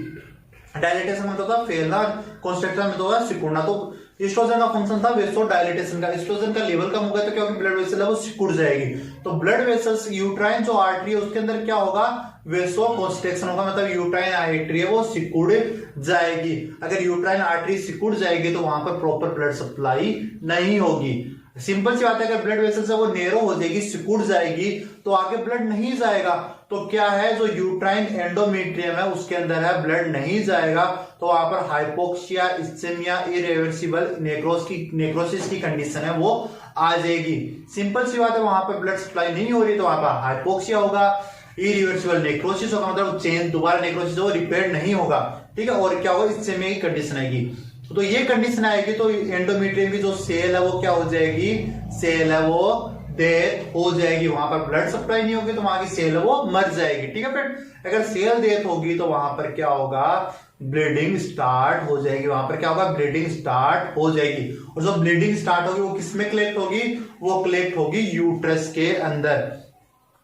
डायलेटेशन मतलब होता है फैलना, कॉन्स्ट्रिक्शन मतलब होता है सिकुड़ना। तो एस्ट्रोजन का फंक्शन था वेसोडाइलेटेशन का। एस्ट्रोजन का लेवल कम होगा तो क्या होगा, ब्लड वेसल है वो सिकुड़ जाएगी। तो ब्लड वेसल्स, यूट्राइन जो आर्टरी है उसके अंदर क्या होगा, वेसोकॉन्स्ट्रिक्शन होगा, मतलब यूट्राइन आर्टरी है वो सिकुड़ जाएगी। अगर यूट्राइन आर्टरी सिकुड़ जाएगी तो वहां पर प्रॉपर ब्लड सप्लाई नहीं होगी। सिंपल सी बात है, अगर ब्लड वेसल्स है वो नेरो हो जाएगी, सिकुड़ जाएगी तो आगे ब्लड नहीं जाएगा। तो क्या है, जो यूट्राइन एंडोमेट्रियम है उसके अंदर है ब्लड नहीं जाएगा तो वहां पर हाइपोक्सिया, इस्चेमिया, इरिवर्सिबल नेक्रोसिस की कंडीशन है वो आ जाएगी। सिंपल सी बात है, वहां पर ब्लड सप्लाई नहीं हो रही तो वहां पर हाइपोक्सिया होगा, इरिवर्सिबल नेक्रोसिस होगा, मतलब चेंज दोबारा नेक्रोसिस हो रिपेयर नहीं होगा, ठीक है। और क्या होगा, इस्चेमिया की कंडीशन आएगी। तो ये कंडीशन आएगी तो एंडोमेट्रियम की जो सेल है वो क्या हो जाएगी, सेल है वो डेथ हो जाएगी। वहां पर ब्लड सप्लाई नहीं होगी तो वहां की सेल है वो मर जाएगी, ठीक है फ्रेंड। अगर सेल डेथ होगी तो वहां पर क्या होगा, ब्लीडिंग स्टार्ट हो जाएगी। वहां पर क्या होगा, ब्लीडिंग स्टार्ट हो जाएगी। और जो ब्लीडिंग स्टार्ट होगी वो किसमें कलेक्ट होगी, वो कलेक्ट होगी यूट्रस के अंदर।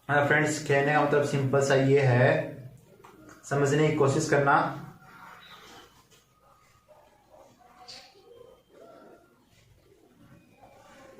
फ्रेंड्स कहने का मतलब सिंपल सा ये है, समझने की कोशिश करना।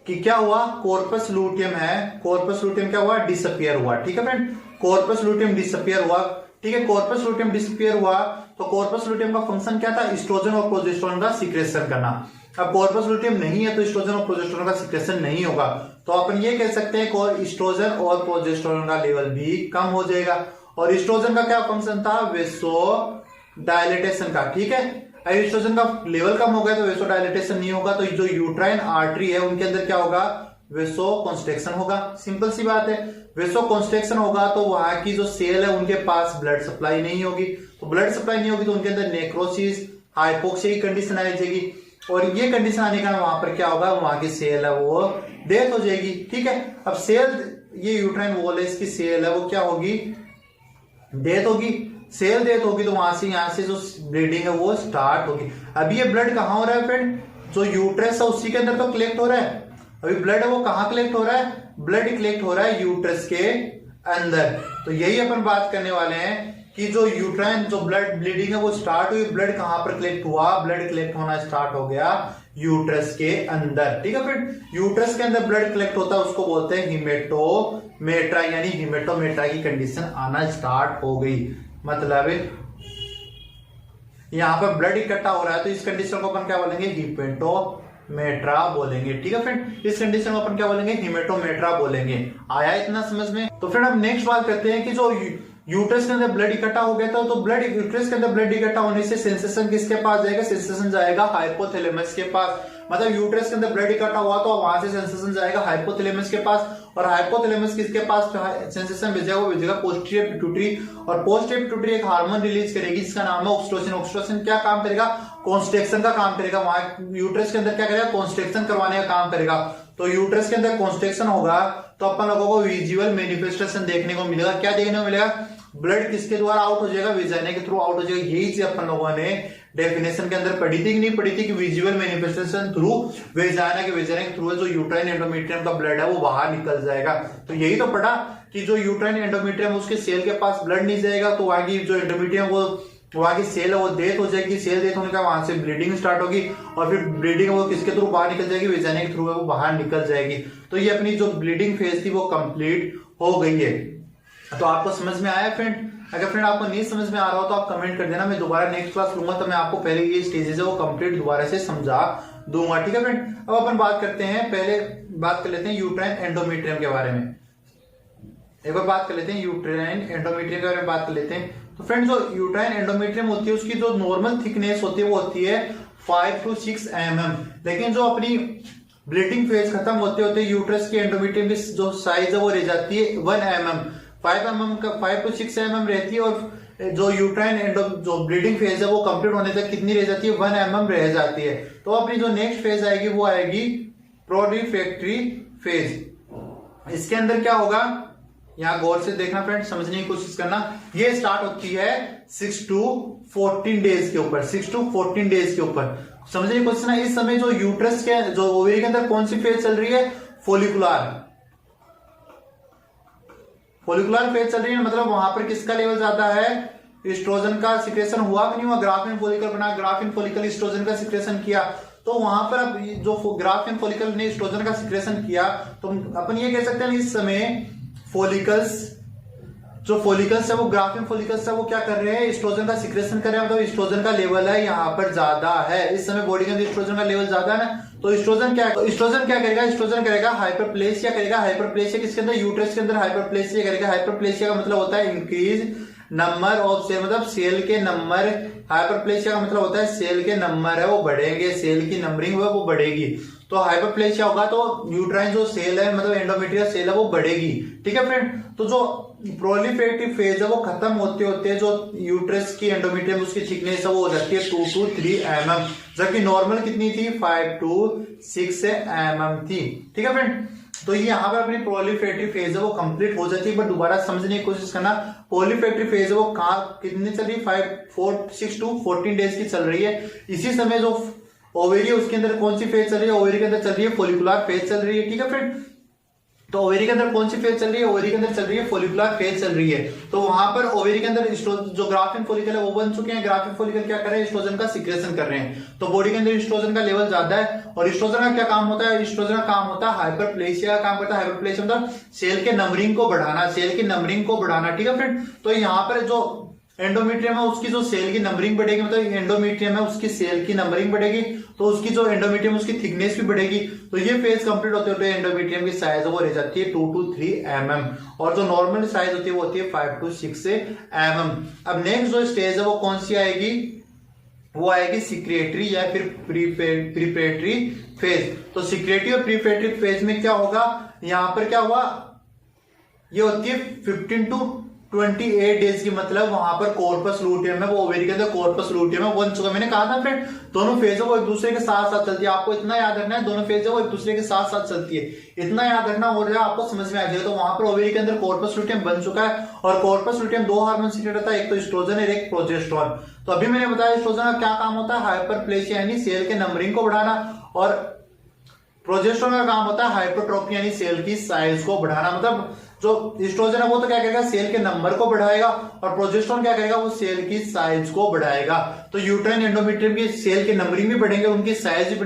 कि क्या हुआ, कॉर्पस लूटियम है, कॉर्पस लूटियम क्या हुआ, डिसअपियर हुआ, ठीक है फ्रेंड। कॉर्पस लूटियम डिसअपियर हुआ, ठीक है। कॉर्पस लूटियम डिसअपियर हुआ तो कॉर्पस लूटियम का फंक्शन क्या था, एस्ट्रोजन और प्रोजेस्टेरोन का सीक्रेशन करना। अब कॉर्पस लूटियम नहीं है तो एस्ट्रोजन और प्रोजेस्टेरोन का सीक्रेशन नहीं होगा, तो अपन ये कह सकते हैं एस्ट्रोजन और प्रोजेस्टेरोन का लेवल भी कम हो जाएगा। और एस्ट्रोजन का क्या फंक्शन था, वेसोडाइलेटेशन का, ठीक है। एस्ट्रोजन का लेवल कम हो गया तो वेसोडाइलेटेशन नहीं होगा, तो जो यूट्राइन आर्टरी है उनके अंदर क्या होगा, वेसोकॉन्स्ट्रिक्शन होगा। सिंपल सी बात है, वेसोकॉन्स्ट्रिक्शन होगा तो वहां की जो सेल है उनके पास ब्लड सप्लाई नहीं होगी, तो ब्लड सप्लाई नहीं होगी तो उनके अंदर नेक्रोसिस, हाइपोक्सिया की कंडीशन आ जाएगी। और ये कंडीशन आने का वहां पर क्या होगा, वहां की सेल है वो डेथ हो जाएगी, ठीक है। अब सेल, ये यूट्राइन वॉल है, इसकी सेल है वो क्या होगी, डेथ होगी। सेल डेथ होगी तो वहां से यहाँ से जो ब्लीडिंग है वो स्टार्ट होगी। अभी ये ब्लड कहाँ हो रहा है फ्रेंड, जो यूट्रस है उसी के अंदर तो कलेक्ट हो रहा है। अभी ब्लड है वो कहाँ कलेक्ट हो रहा है, ब्लड कलेक्ट हो रहा है यूट्रस के अंदर। तो यही अपन बात करने वाले हैं कि जो यूट्राइन जो ब्लड ब्लीडिंग है वो स्टार्ट हुई, ब्लड कहां पर कलेक्ट हुआ, ब्लड कलेक्ट होना स्टार्ट हो गया यूट्रस के अंदर। ठीक है, फिर यूट्रस के अंदर ब्लड कलेक्ट होता है उसको बोलते हैं हीमेटोमेट्रा, यानी हीमेटोमेट्रा की कंडीशन आना स्टार्ट हो गई। मतलब यहां पर ब्लड इकट्ठा हो रहा है तो इस कंडीशन को अपन क्या बोलेंगे, हीमेटोमेट्रा बोलेंगे। ठीक है फ्रेंड, इस कंडीशन को अपन क्या बोलेंगे, हीमेटोमेट्रा बोलेंगे। आया इतना समझ में? तो फ्रेंड अब नेक्स्ट बात करते हैं कि जो यूट्रस के अंदर ब्लड इकट्ठा हो गया था, तो ब्लड यूट्रस के अंदर ब्लड इकट्ठा होने से सेंसेशन किसके पास जाएगा, सेंसेशन जाएगा हाइपोथैलेमस के पास। मतलब यूट्रस के अंदर ब्लड इकट्ठा हुआ तो वहां से सेंसेशन जाएगा हाइपोथैलेमस के पास, और हाइपोथैलेमस किसके पास सेंसेशन भेजेगा, वो भेजेगा पोस्टीरियर पिट्यूटरी, और पोस्टीरियर पिट्यूटरी एक हार्मोन रिलीज करेगी जिसका नाम है ऑक्सीटोसिन। ऑक्सीटोसिन क्या काम करेगा, कॉन्स्ट्रक्शन का काम करेगा, वहां यूट्रस के अंदर क्या करेगा, कॉन्स्ट्रक्शन करवाने का काम करेगा। तो यूट्रस के अंदर कॉन्स्ट्रक्शन होगा तो अपन लोगों को विजुअल मैनिफेस्टेशन देखने को मिलेगा। क्या देखने को मिलेगा, ब्लड किसके द्वारा आउट हो जाएगा, वेजाइना के थ्रू आउट हो जाएगा। यही चीज अपन लोगों ने डेफिनेशन के अंदर पढ़ी थी कि नहीं पढ़ी थी, कि विजुअल मैनिफेस्टेशन थ्रू वेजाइना के थ्रू जो यूट्राइन एंडोमेट्रियम का ब्लड है वो बाहर निकल जाएगा। तो यही तो पढ़ा कि जो यूट्राइन एंडोमेट्रियम उसके सेल के पास ब्लड नहीं जाएगा तो वहां की जो एंडोमेट्रियम वो वहां की सेल है वो डेथ हो जाएगी। सेल डेथ होने का वहां से ब्लीडिंग स्टार्ट होगी, और फिर ब्लीडिंग वो किसके थ्रू बाहर निकल जाएगी, वेजाइना के थ्रू है वो बाहर निकल जाएगी। तो ये अपनी जो ब्लीडिंग फेज थी वो कंप्लीट हो गई है। तो आपको समझ में आया फ्रेंड? अगर फ्रेंड आपको नहीं समझ में आ रहा हो तो आप कमेंट कर देना, मैं दोबारा नेक्स्ट क्लास लूंगा तो मैं आपको पहले ये स्टेजेस है वो कंप्लीट दोबारा से समझा दूंगा। ठीक है फ्रेंड, अब अपन बात करते हैं, पहले बात कर लेते हैं यूट्राइन एंडोमेट्रियम के बारे में। एक बार बात कर लेते हैं यूट्राइन एंडोमेट्रियम के बारे में बात कर लेते हैं। तो फ्रेंड जो यूट्राइन एंडोमेट्रियम होती है उसकी जो नॉर्मल थिकनेस होती है वो होती है 5 to 6 mm, लेकिन जो अपनी ब्लीडिंग फेज खत्म होते होते यूट्रस की एंडोमेट्रियम की जो साइज है वो रह जाती है 1 mm। 5 to 6 mm रहती है, और जो यूट्राइन जो ब्लीडिंग फेज है वो कंप्लीट होने तक कितनी रह जाती है, 1 mm रह जाती है। तो अपनी जो नेक्स्ट फेज आएगी वो आएगी प्रोलिफेक्टरी फेज। इसके अंदर क्या होगा, यहां गौर से देखना फ्रेंड, समझने की कोशिश करना। ये स्टार्ट होती है 6 to 14 डेज के ऊपर, 6 to 14 डेज के ऊपर समझने की कोशिश करना। इस समय जो यूट्रस के जो ओवरी के अंदर कौन सी फेज चल रही है, फोलिकुलर फेज चल रही है। मतलब वहां पर किसका लेवल ज्यादा है, एस्ट्रोजन का सिक्रेशन हुआ कि नहीं हुआ, ग्राफिन फॉलिकल बना, ग्राफिन फॉलिकल एस्ट्रोजन का सिक्रेशन किया। तो वहां पर अब जो ग्राफिन फॉलिकल ने एस्ट्रोजन का सिक्रेशन किया तो अपन ये कह सकते हैं इस समय फॉलिकल्स है वो ग्राफिन फॉलिकल्स है वो क्या कर रहे हैं, एस्ट्रोजन का सिक्रेशन कर रहे हैं। मतलब एस्ट्रोजन का लेवल है यहाँ पर ज्यादा है, इस समय बॉडी के अंदर एस्ट्रोजन का लेवल ज्यादा है ना। तो एस्ट्रोजन क्या करेगा, एस्ट्रोजन करेगा हाइपरप्लेसिया करेगा। हाइपरप्लेसिया किसके अंदर, यूट्रस के अंदर हाइपरप्लेसिया करेगा। हाइपरप्लेसिया का मतलब होता है इंक्रीज नंबर ऑफ सेल, मतलब सेल के नंबर। हाइपरप्लेसिया का मतलब होता है सेल के नंबर है वो बढ़ेंगे, सेल की नंबरिंग है वो बढ़ेगी। तो हाइपरप्लेसिया होगा तो यूट्राइन जो सेल है मतलब एंडोमेट्रियल सेल है वो बढ़ेगी। ठीक है फ्रेंड, तो जो प्रोलिफेरेटिव फेज है वो खत्म होते होते जो यूट्रस की एंडोमेट्रियम उसकी थिकनेस है वो हो जाती है 2 to 3 mm, जबकि नॉर्मल कितनी थी 5 to 6 mm थी। ठीक है फ्रेंड, तो ये यहाँ पर अपनी प्रोलिफेरेटिव फेज है वो कंप्लीट हो जाती है। बट दोबारा समझने की कोशिश करना, प्रोलिफेरेटिव फेज है वो कहाँ कितनी चल रही है, 6 to 14 डेज की चल रही है। इसी समय जो ओवेरी है उसके अंदर कौन सी फेज चल रही है, ओवेरी के अंदर चल रही है फोलिकुलर फेज चल रही है। ठीक है फ्रेंड, तो ओवेरी के अंदर कौन सी फेज चल रही है, ओवेरी के अंदर चल रही है फोलिकुलर फेज चल रही है। तो वहां पर ओवेरी के अंदर जो ग्राफिन फॉलिकल है वो बन चुके हैं। ग्राफिन फॉलिकल क्या कर रहे हैं, एस्ट्रोजन का सिक्रेशन कर रहे हैं। तो बॉडी के अंदर एस्ट्रोजन का लेवल ज्यादा है, और एस्ट्रोजन का क्या काम होता है, एस्ट्रोजन का काम होता है हाइपरप्लेसिया का काम करता है। हाइपरप्लेसिया मतलब सेल के नंबरिंग को बढ़ाना, सेल की नंबरिंग को बढ़ाना। ठीक है फ्रेंड, तो यहाँ पर जो एंडोमेट्रियम है उसकी जो सेल की नंबरिंग बढ़ेगी, मतलब एंडोमेट्रियम है उसकी सेल की नंबरिंग बढ़ेगी, तो उसकी जो एंडोमेट्रियम उसकी थिकनेस भी बढ़ेगी। तो ये फेज कंप्लीट होते होते एंडोमेट्रियम की साइज वो रह जाती है 2 to 3 mm, और जो नॉर्मल साइज होती है वो होती है 5 to 6 mm। अब नेक्स्ट जो स्टेज है वो कौन सी आएगी, वो आएगी सिक्रेटरी या फिर प्रीपरेटरी फेज। तो सिक्रेटरी और प्रीपरेटरी फेज में क्या होगा, यहां पर क्या हुआ, ये होती है 15 to 28 डेज की। मतलब वहां पर कॉर्पस लूटियम है वो ओवेरी के अंदर कॉर्पस लूटियम है बन चुका। मैंने कहा था फ्रेंड दोनों फेज है वो एक दूसरे के साथ साथ चलती है, आपको इतना याद रखना है, दोनों फेज है वो एक दूसरे के साथ साथ चलती है, इतना याद रखना हो जाएगा, आपको समझ में आ जाएगा। तो वहां पर ओवेरी के अंदर कॉर्पस लूटियम बन चुका है, और कॉर्पस लूटियम 2 हार्मोन सीक्रेट होता है, एक तो एस्ट्रोजन और एक प्रोजेस्टेरोन। तो अभी मैंने बताया एस्ट्रोजन का क्या काम होता है, हाइपरप्लेसिया यानी सेल के नंबरिंग को बढ़ाना, और प्रोजेस्टेरोन का काम होता है हाइपरट्रोफी यानी सेल की साइज को बढ़ाना। मतलब जो ईस्ट्रोजन है वो तो क्या करेगा, सेल के नंबर को बढ़ाएगा, और प्रोजेस्टेरोन क्या करेगा, वो सेल की साइज को बढ़ाएगा। तो यूट्राइन एंडोमेट्रियम की सेल के नंबरिंग भी बढ़ेंगे, उनकी साइज भी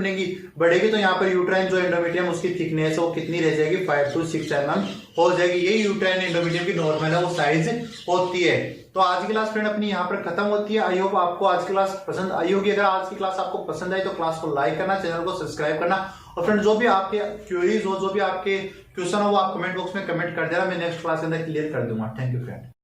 बढ़ेगी। तो यहाँ पर यूट्राइन जो एंडोमेट्रियम उसकी थिकनेस है वो कितनी रह जाएगी, 5 to 6 mm हो जाएगी। ये यूट्राइन एंडोमेट्रियम की नॉर्मल है वो साइज होती है। तो आज की क्लास फ्रेंड अपनी यहाँ पर खत्म होती है। आई होप आपको आज की क्लास पसंद आई होगी। अगर आज की क्लास आपको पसंद आई तो क्लास को लाइक करना, चैनल को सब्सक्राइब करना, और फ्रेंड जो भी आपके क्वेरीज हो, जो भी आपके क्वेश्चन हो, वो आप कमेंट बॉक्स में कमेंट कर देना, मैं नेक्स्ट क्लास के अंदर क्लियर कर दूंगा। Thank you friend.